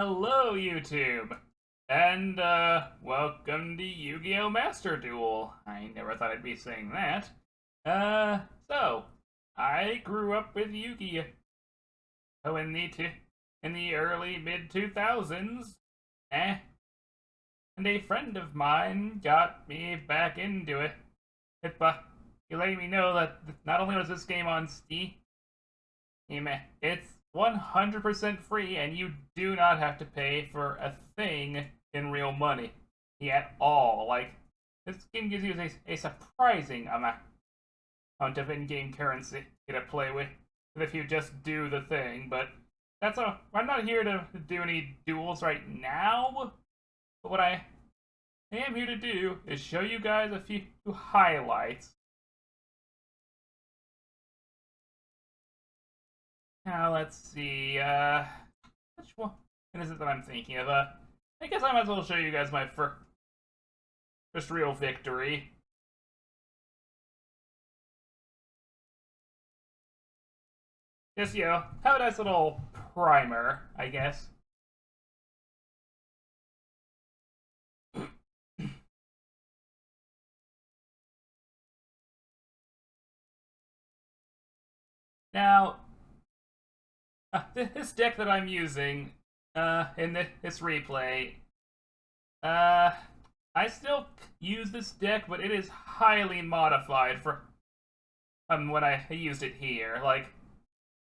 Hello, YouTube! And, welcome to Yu-Gi-Oh! Master Duel. I never thought I'd be saying that. So, I grew up with Yu-Gi-Oh! In the early mid-2000s. And a friend of mine got me back into it. He letting me know that not only was this game on Steam, it's 100% free, and you do not have to pay for a thing in real money at all. Like, this game gives you a surprising amount of in-game currency to play with if you just do the thing. But I'm not here to do any duels right now. But what I am here to do is show you guys a few highlights. Now, let's see, which one is it that I'm thinking of? I guess I might as well show you guys my first real victory. Just, have a nice little primer, I guess. Now, this deck that I'm using in this replay, I still use this deck, but it is highly modified for when I used it here. Like,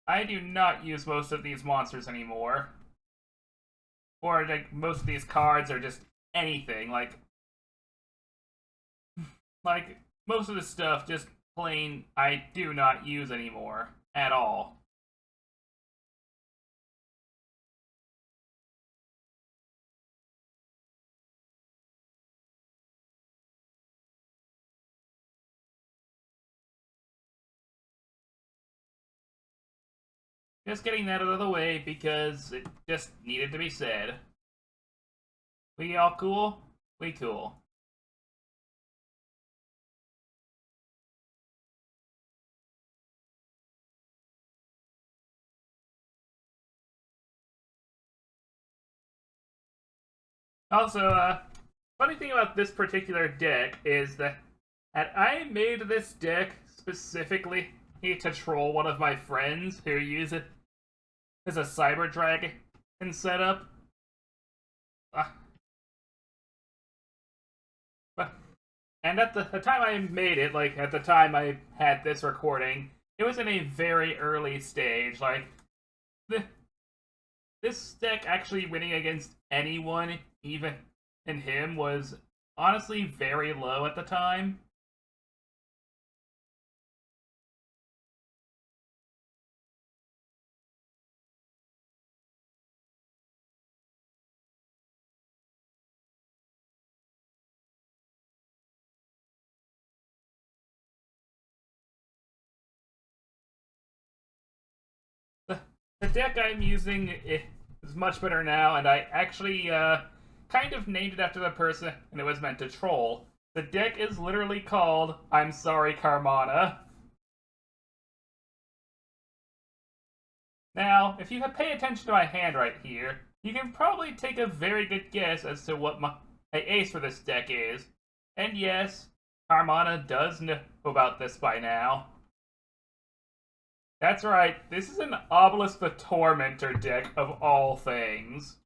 I do not use most of these monsters anymore, or like most of these cards are just anything. Like most of this stuff just plain I do not use anymore at all. Just getting that out of the way because it just needed to be said. We all cool? We cool. Also, funny thing about this particular deck is that I made this deck specifically to troll one of my friends who use it as a Cyber Dragon setup. And at the time I made it, like at the time I had this recording, it was in a very early stage. Like, this deck actually winning against anyone, even in him, was honestly very low at the time. The deck I'm using is much better now, and I actually kind of named it after the person and it was meant to troll. The deck is literally called I'm Sorry Carmana. Now, if you pay attention to my hand right here, you can probably take a very good guess as to what my ace for this deck is. And yes, Carmana does know about this by now. That's right, this is an Obelisk the Tormentor deck of all things.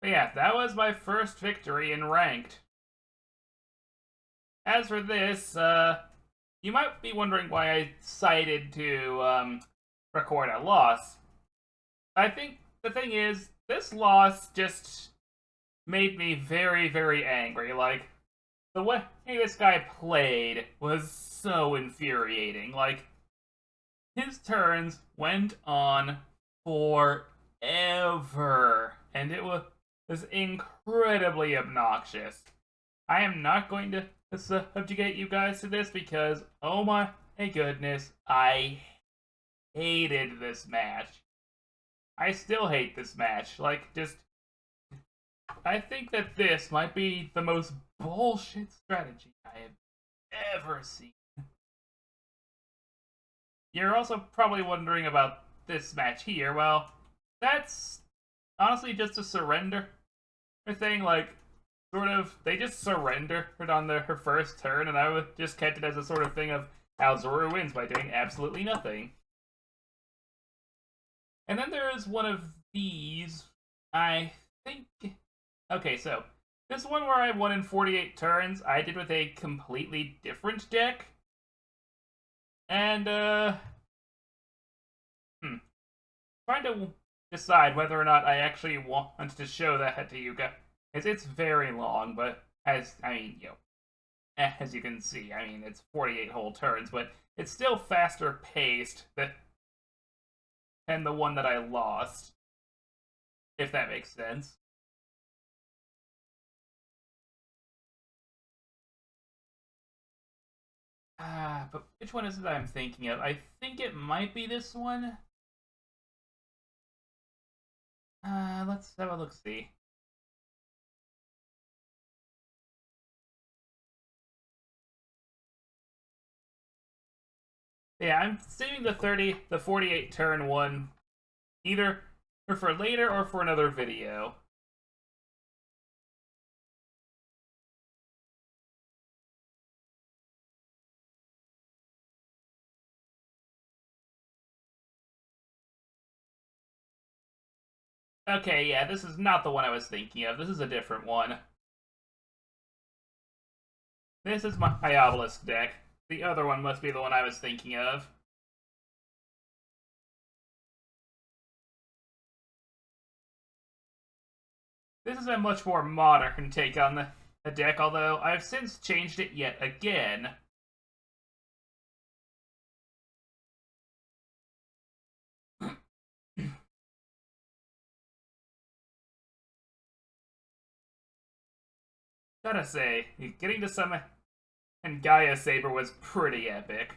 But yeah, that was my first victory in Ranked. As for this, you might be wondering why I decided to record a loss. I think the thing is, this loss just made me very, very angry. Like, the way this guy played was so infuriating. Like, his turns went on for ever. And it was incredibly obnoxious. I am not going to subjugate you guys to this because, oh my goodness, I hated this match. I still hate this match. Like, just, I think that this might be the most bullshit strategy I have ever seen. You're also probably wondering about this match here. Well, that's honestly just a surrender thing. Like, sort of, they just surrendered on her first turn, and I would just kept it as a sort of thing of Alzoru wins by doing absolutely nothing. And then there is one of these, I think. Okay, so this one where I won in 48 turns, I did with a completely different deck. And, trying to decide whether or not I actually want to show that to you guys. It's very long, but as you can see, I mean, it's 48 whole turns, but it's still faster paced than the one that I lost, if that makes sense. But which one is it I'm thinking of? I think it might be this one. Let's have a look-see. Yeah, I'm saving the 48 turn one either for later or for another video. Okay, yeah, this is not the one I was thinking of. This is a different one. This is my Obelisk deck. The other one must be the one I was thinking of. This is a much more modern take on the deck, although I've since changed it yet again. Gotta say, getting to summon and Gaia Saber was pretty epic.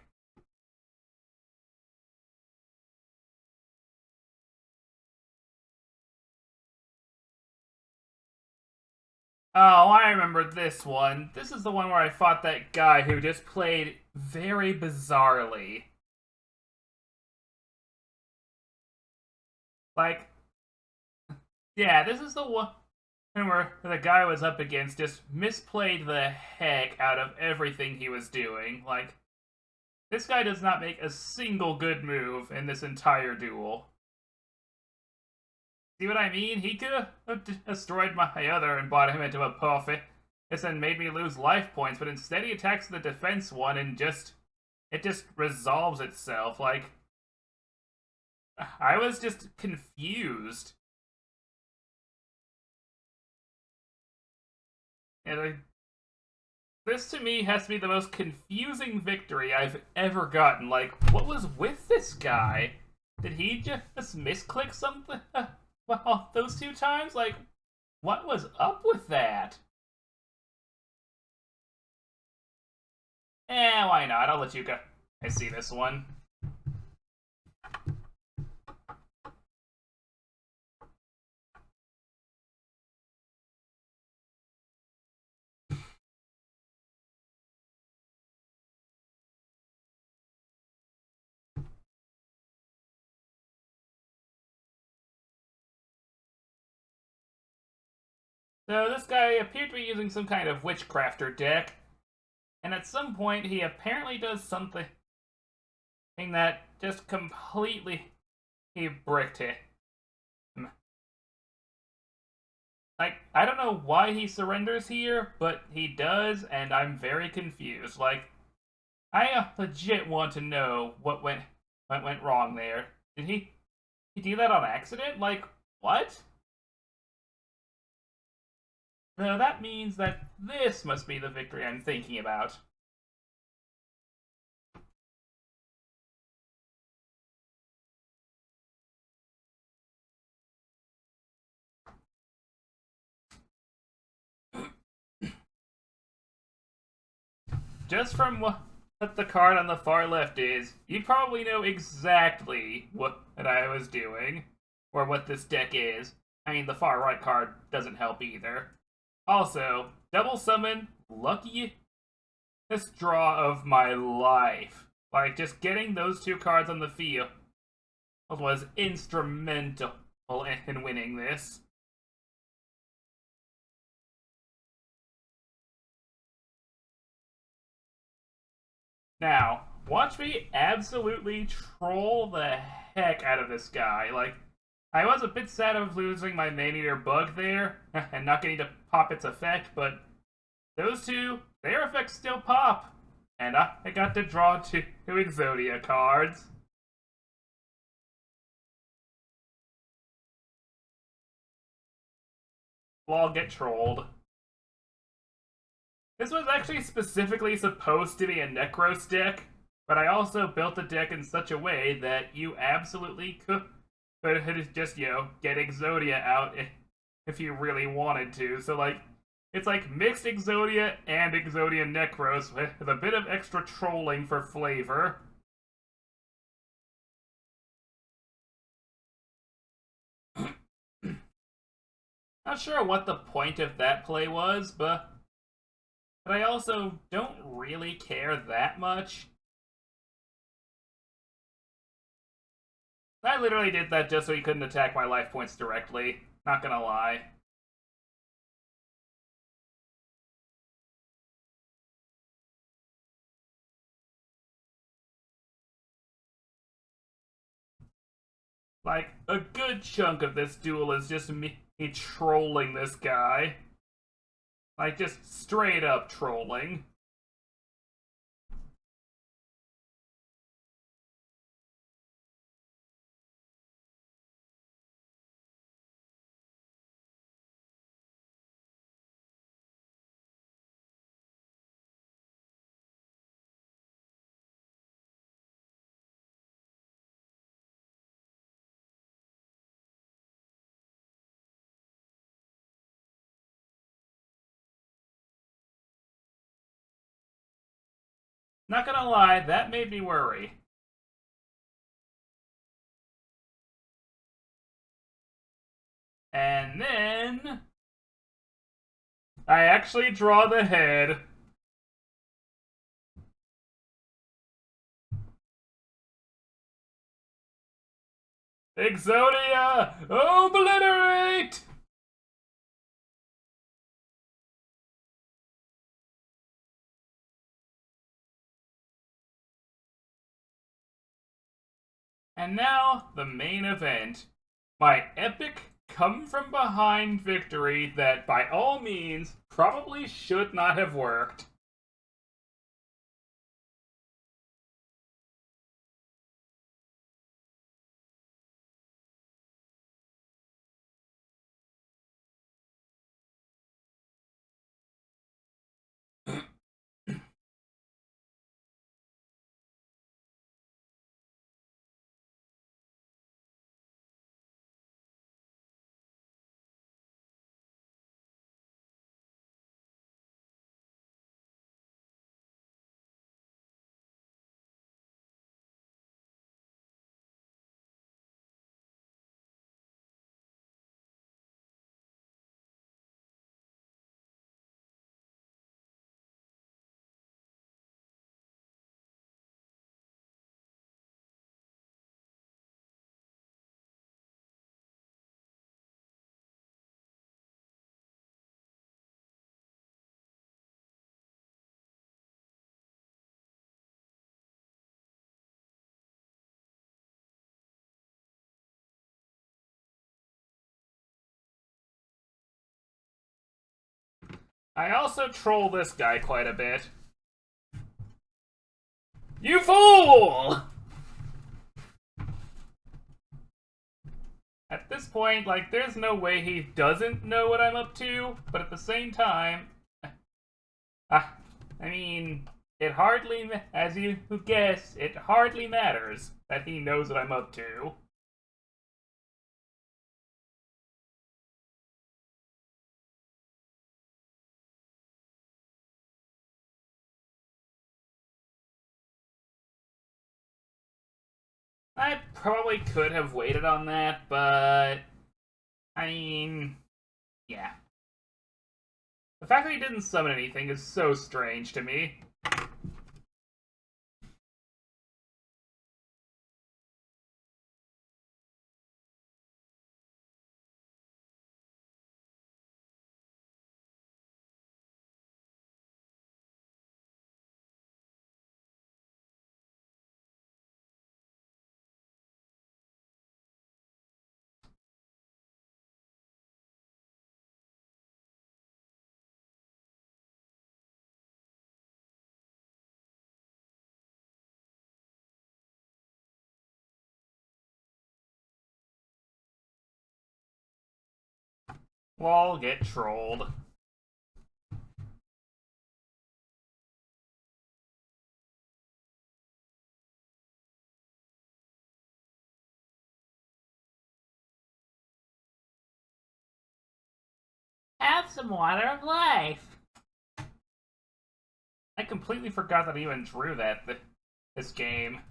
Oh, I remember this one. This is the one where I fought that guy who just played very bizarrely. Like, yeah, this is the one where the guy was up against just misplayed the heck out of everything he was doing. Like, this guy does not make a single good move in this entire duel. See what I mean? He could have destroyed my other and brought him into a perfect and made me lose life points, but instead he attacks the defense one and it just resolves itself. Like, I was just confused. And this to me has to be the most confusing victory I've ever gotten. Like, what was with this guy? Did he just misclick something? Well, those two times? Like, what was up with that? Why not? I'll let you go. I see this one. So this guy appeared to be using some kind of witchcrafter deck, and at some point he apparently does something that just completely he bricked it. Like, I don't know why he surrenders here, but he does, and I'm very confused. Like, I legit want to know what went wrong there. Did he do that on accident? Like, what? No, that means that this must be the victory I'm thinking about. just from what the card on the far left is, you probably know exactly what I was doing, or what this deck is. I mean, the far right card doesn't help either. Also, double summon, luckiest draw of my life. Like, just getting those two cards on the field was instrumental in winning this. Now, watch me absolutely troll the heck out of this guy. Like, I was a bit sad of losing my Maneater Bug there, and not getting to pop its effect, but those two, their effects still pop. And I got to draw two Exodia cards. We'll all get trolled. This was actually specifically supposed to be a Necros deck, but I also built the deck in such a way that you absolutely could just, get Exodia out if you really wanted to. So, like, it's like mixed Exodia and Exodia Necros with a bit of extra trolling for flavor. Not sure what the point of that play was, but I also don't really care that much. I literally did that just so he couldn't attack my life points directly. Not gonna lie. Like, a good chunk of this duel is just me trolling this guy. Like, just straight up trolling. Not gonna lie, that made me worry. And then I actually draw the head. Exodia! Obliterate! And now, the main event. My epic come-from-behind victory that, by all means, probably should not have worked. I also troll this guy quite a bit. You fool! At this point, like, there's no way he doesn't know what I'm up to, but at the same time, I mean, it hardly, as you guessed, it hardly matters that he knows what I'm up to. I probably could have waited on that, but I mean, yeah. The fact that he didn't summon anything is so strange to me. Lol, get trolled. Have some water of life. I completely forgot that I even drew this game.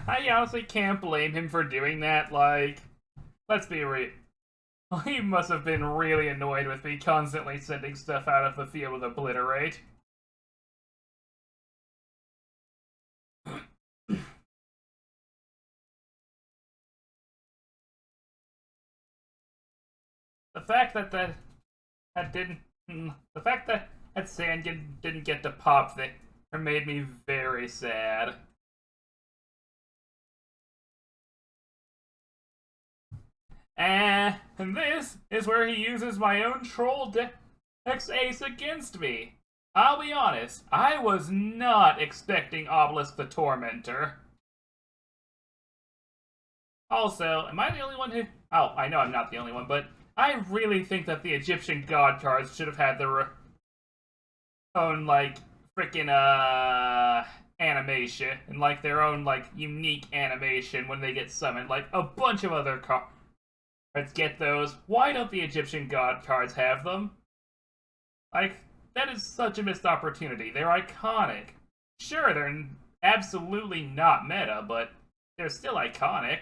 I honestly can't blame him for doing that. Like, let's be real. He must have been really annoyed with me constantly sending stuff out of the field with Obliterate. The fact that didn't the fact that Sandgen didn't get to pop there made me very sad. And this is where he uses my own troll dex ace against me. I'll be honest, I was not expecting Obelisk the Tormentor. Also, am I the only one who... Oh, I know I'm not the only one, but I really think that the Egyptian god cards should have had their own, like, freaking, animation. And, like, their own, like, unique animation when they get summoned. Like, a bunch of other cards get those. Why don't the Egyptian god cards have them? Like, that is such a missed opportunity. They're iconic. Sure, they're absolutely not meta, but they're still iconic.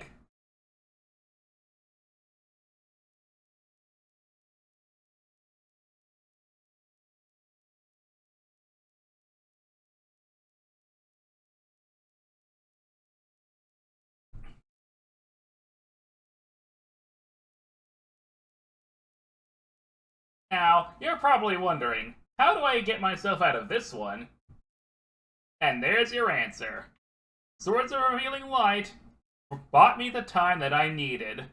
Now, you're probably wondering, how do I get myself out of this one? And there's your answer. Swords of Revealing Light bought me the time that I needed.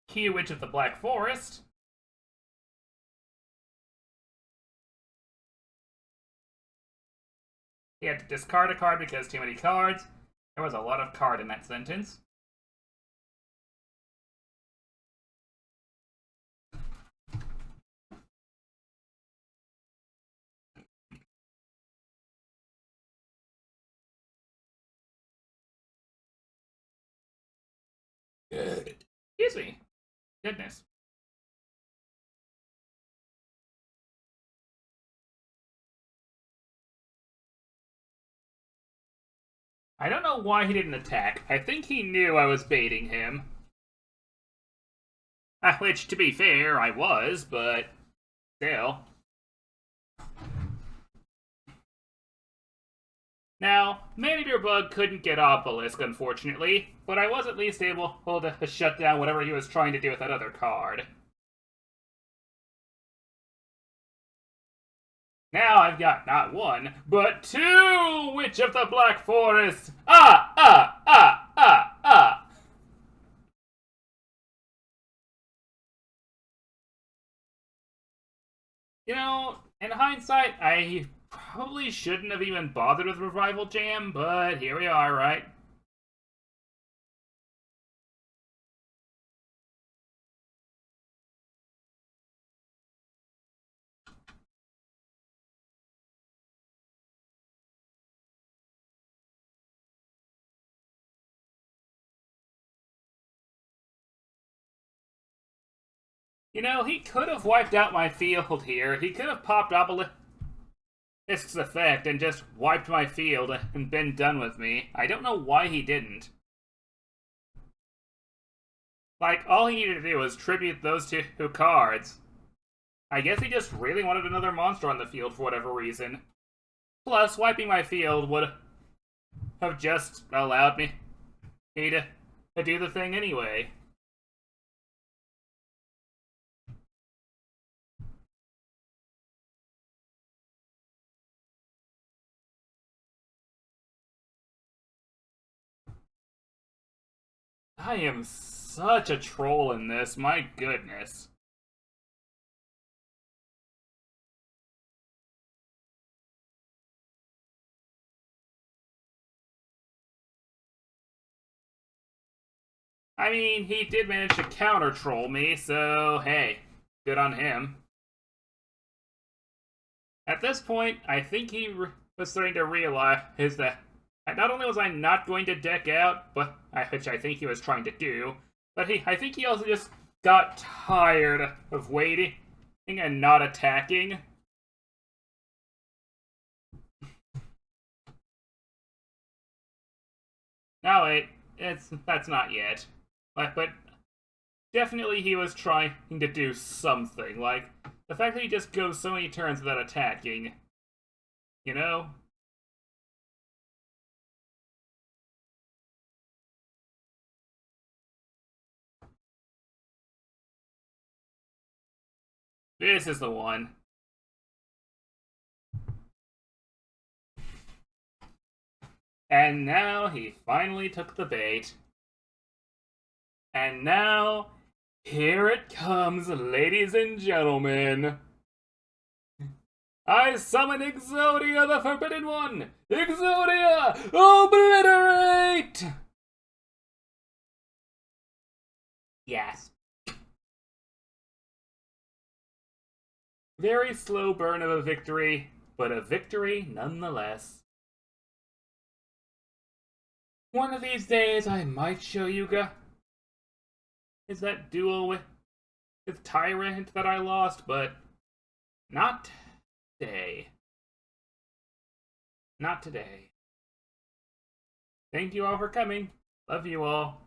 Key Witch of the Black Forest. He had to discard a card because too many cards. There was a lot of card in that sentence. Excuse me. Goodness. I don't know why he didn't attack. I think he knew I was baiting him. Which, to be fair, I was, but still. Now, Manicure Bug couldn't get Obelisk, unfortunately, but I was at least able to shut down whatever he was trying to do with that other card. Now I've got not one, but two Witch of the Black Forest! Ah, ah, ah, ah, ah! You know, in hindsight, I Probably shouldn't have even bothered with Revival Jam, but here we are, right? You know, he could have wiped out my field here. He could have popped Obelisk's effect and just wiped my field and been done with me. I don't know why he didn't. Like, all he needed to do was tribute those two cards. I guess he just really wanted another monster on the field for whatever reason. Plus, wiping my field would have just allowed me to do the thing anyway. I am such a troll in this, my goodness. I mean, he did manage to counter-troll me, so hey, good on him. At this point, I think he was starting to realize that not only was I not going to deck out, which I think he was trying to do, but I think he also just got tired of waiting and not attacking. No, that's not yet. But definitely he was trying to do something. Like, the fact that he just goes so many turns without attacking, you know? This is the one. And now he finally took the bait. And now, here it comes, ladies and gentlemen. I summon Exodia, the Forbidden One! Exodia, obliterate! Yes. Very slow burn of a victory, but a victory nonetheless. One of these days, I might show you is that duel with Tyrant that I lost, but not today. Not today. Thank you all for coming. Love you all.